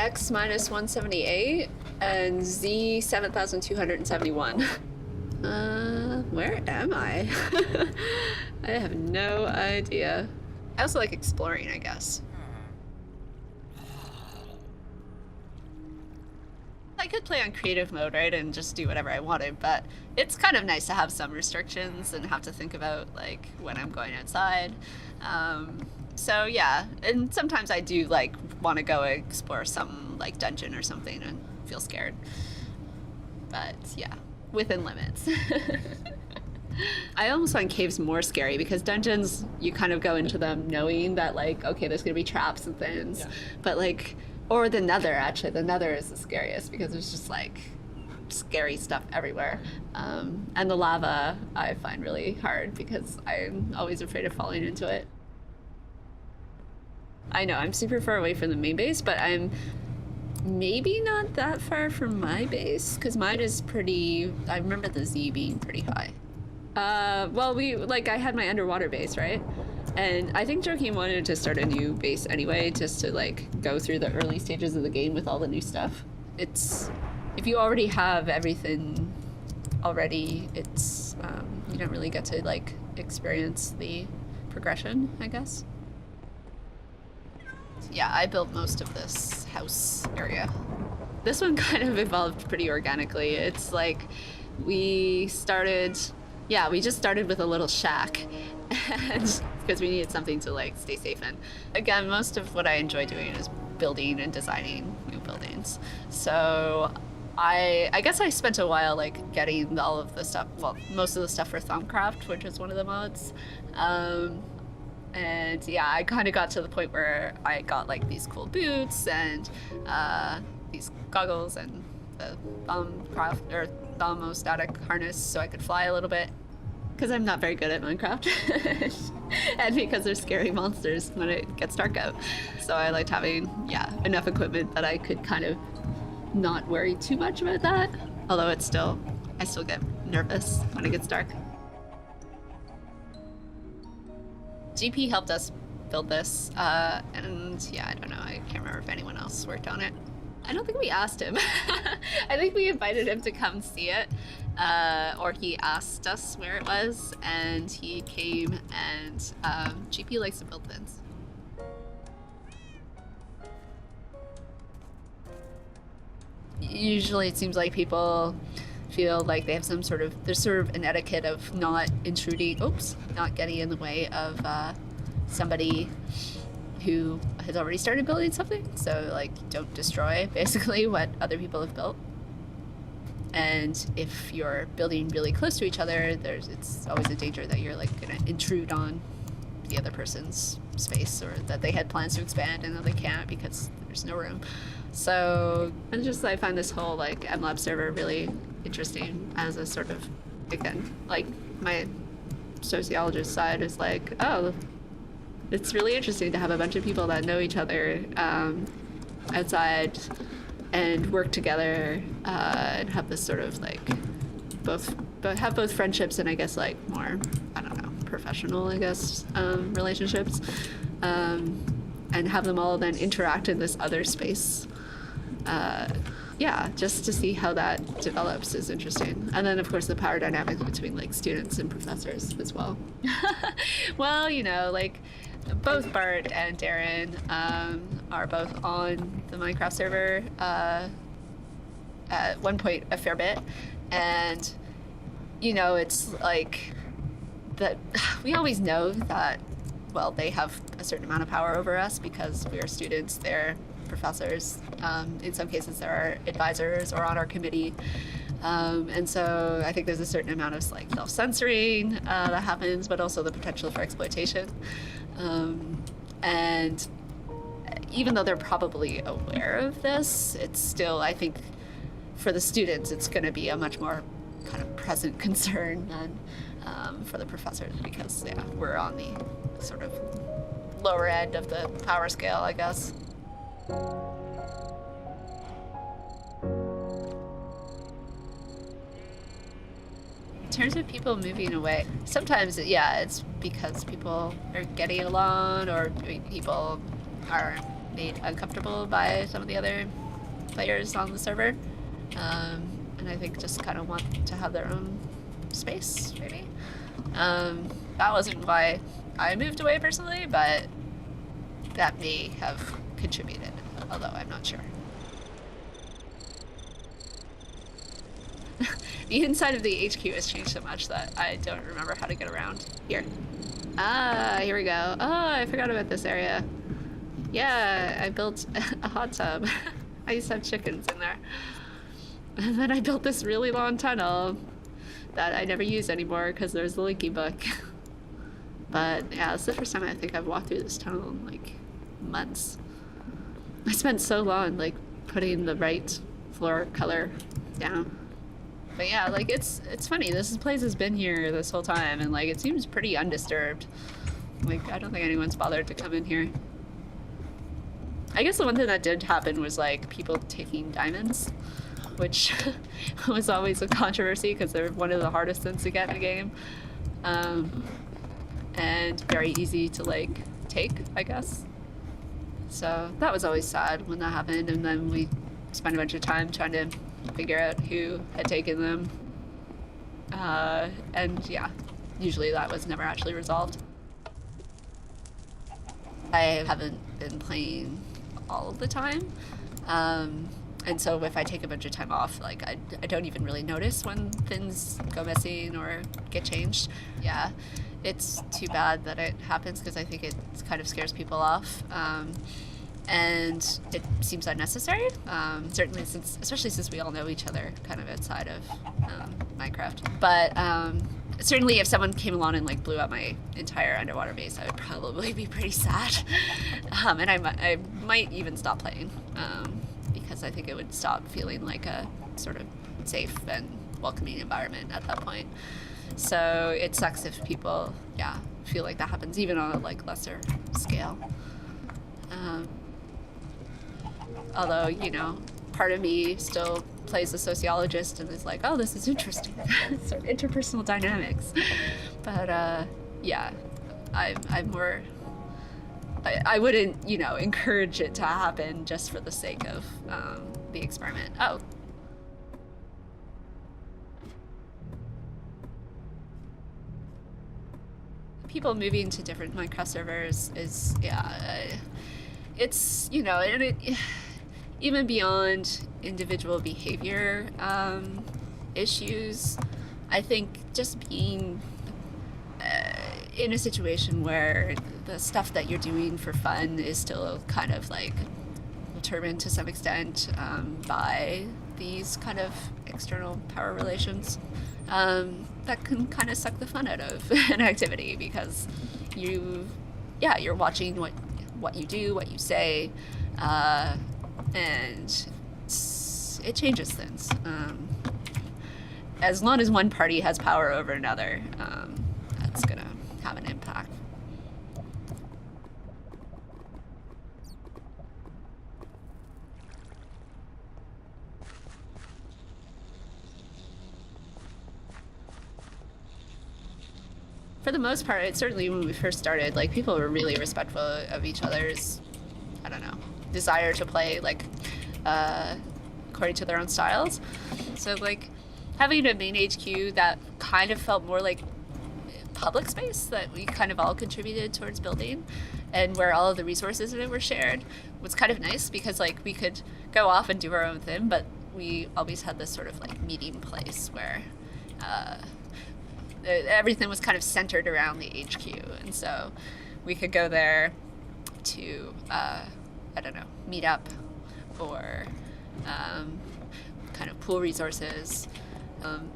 X minus 178 and Z 7,271. Where am I? I have no idea. I also like exploring, I guess. I could play on creative mode, right, and just do whatever I wanted, but it's kind of nice to have some restrictions and have to think about, like, when I'm going outside. So yeah, and sometimes I do, like, want to go explore some, like, dungeon or something and feel scared. But yeah, within limits. I almost find caves more scary because dungeons, you kind of go into them knowing that, like, okay, there's gonna be traps and things, yeah. But like, or the nether, actually. The nether is the scariest because there's just like scary stuff everywhere. And the lava I find really hard because I'm always afraid of falling into it. I know, I'm super far away from the main base, but I'm maybe not that far from my base because mine is pretty, I remember the Z being pretty high. Well, I had my underwater base, right? And I think Joaquin wanted to start a new base anyway, just to like go through the early stages of the game with all the new stuff. It's, if you already have everything already, it's, you don't really get to like experience the progression, I guess. Yeah, I built most of this house area. This one kind of evolved pretty organically. It's like, we just started with a little shack, and because we needed something to like stay safe in. Again, most of what I enjoy doing is building and designing new buildings. So I guess I spent a while like getting all of the stuff, well, most of the stuff for Thumbcraft, which is one of the mods. And yeah, I kind of got to the point where I got like these cool boots and these goggles and the thermostatic harness so I could fly a little bit. Because I'm not very good at Minecraft. And because there's scary monsters when it gets dark out. So I liked having, yeah, enough equipment that I could kind of not worry too much about that. Although I still get nervous when it gets dark. GP helped us build this, and yeah, I don't know, I can't remember if anyone else worked on it. I don't think we asked him. I think we invited him to come see it, or he asked us where it was, and he came, and GP likes to build things. Usually it seems like people feel like they have there's sort of an etiquette of not intruding, not getting in the way of somebody who has already started building something. So like, don't destroy basically what other people have built. And if you're building really close to each other, it's always a danger that you're like gonna intrude on the other person's space, or that they had plans to expand and then they can't because there's no room. So, and I find this whole like mLab server really interesting as a sort of, again, like my sociologist side is like, oh, it's really interesting to have a bunch of people that know each other outside and work together and have this sort of like have both friendships and I guess like more, I don't know, professional, I guess, relationships, and have them all then interact in this other space. Yeah, just to see how that develops is interesting. And then of course the power dynamics between like students and professors as well. Well, you know, like both Bart and Darren are both on the Minecraft server at one point a fair bit. And, you know, it's like that we always know that, well, they have a certain amount of power over us because we are students, they're professors. In some cases there are advisors or on our committee. And so I think there's a certain amount of like self-censoring that happens, but also the potential for exploitation. And even though they're probably aware of this, it's still, I think, for the students, it's going to be a much more kind of present concern than for the professors, because yeah, we're on the sort of lower end of the power scale, I guess. In terms of people moving away, sometimes, yeah, it's because people are getting alone or people are made uncomfortable by some of the other players on the server. And I think just kind of want to have their own space, maybe. That wasn't why I moved away personally, but that may have contributed, although I'm not sure. The inside of the HQ has changed so much that I don't remember how to get around here. Ah, here we go. Oh, I forgot about this area. Yeah, I built a hot tub. I used to have chickens in there. And then I built this really long tunnel that I never use anymore because there's the Linky book. But yeah, it's the first time I think I've walked through this tunnel in like months. I spent so long like putting the right floor color down. But yeah, like it's funny. This place has been here this whole time, and like it seems pretty undisturbed. Like I don't think anyone's bothered to come in here. I guess the one thing that did happen was like people taking diamonds, which was always a controversy because they're one of the hardest things to get in the game, and very easy to like take, I guess. So that was always sad when that happened, and then we spent a bunch of time trying to figure out who had taken them, and yeah, usually that was never actually resolved. I haven't been playing all of the time, and so if I take a bunch of time off, like I don't even really notice when things go missing or get changed. Yeah, it's too bad that it happens because I think it kind of scares people off. And it seems unnecessary, certainly especially since we all know each other kind of outside of Minecraft. But certainly if someone came along and like blew up my entire underwater base, I would probably be pretty sad. And I might even stop playing because I think it would stop feeling like a sort of safe and welcoming environment at that point. So it sucks if people, yeah, feel like that happens even on a like lesser scale. Although, you know, part of me still plays the sociologist and is like, oh, this is interesting. Sort of interpersonal dynamics. But yeah, I'm more, I wouldn't, you know, encourage it to happen just for the sake of the experiment. Oh. People moving to different Minecraft servers is, yeah, it's, you know, and it even beyond individual behavior issues, I think just being in a situation where the stuff that you're doing for fun is still kind of like determined to some extent by these kind of external power relations, that can kind of suck the fun out of an activity because you're watching what you do, what you say, and it changes things. As long as one party has power over another, that's gonna have an impact. For the most part, certainly when we first started, like people were really respectful of each other's, I don't know, desire to play like according to their own styles. So like having a main HQ that kind of felt more like public space that we kind of all contributed towards building, and where all of the resources in it were shared was kind of nice because like we could go off and do our own thing, but we always had this sort of like meeting place where everything was kind of centered around the HQ, and so we could go there to I don't know, meet up or kind of pool resources,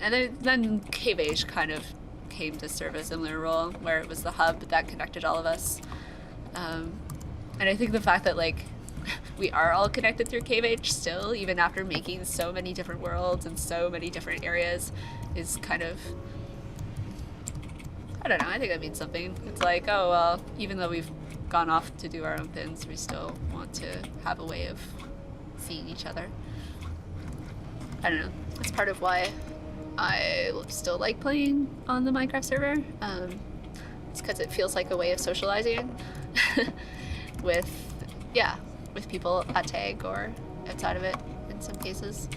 and then Cave Age kind of came to serve a similar role where it was the hub that connected all of us, and I think the fact that like we are all connected through Cave Age still, even after making so many different worlds and so many different areas, is kind of, I don't know, I think that means something. It's like, oh, well, even though we've gone off to do our own things, we still want to have a way of seeing each other. I don't know. That's part of why I still like playing on the Minecraft server. It's because it feels like a way of socializing with with people at tag or outside of it in some cases.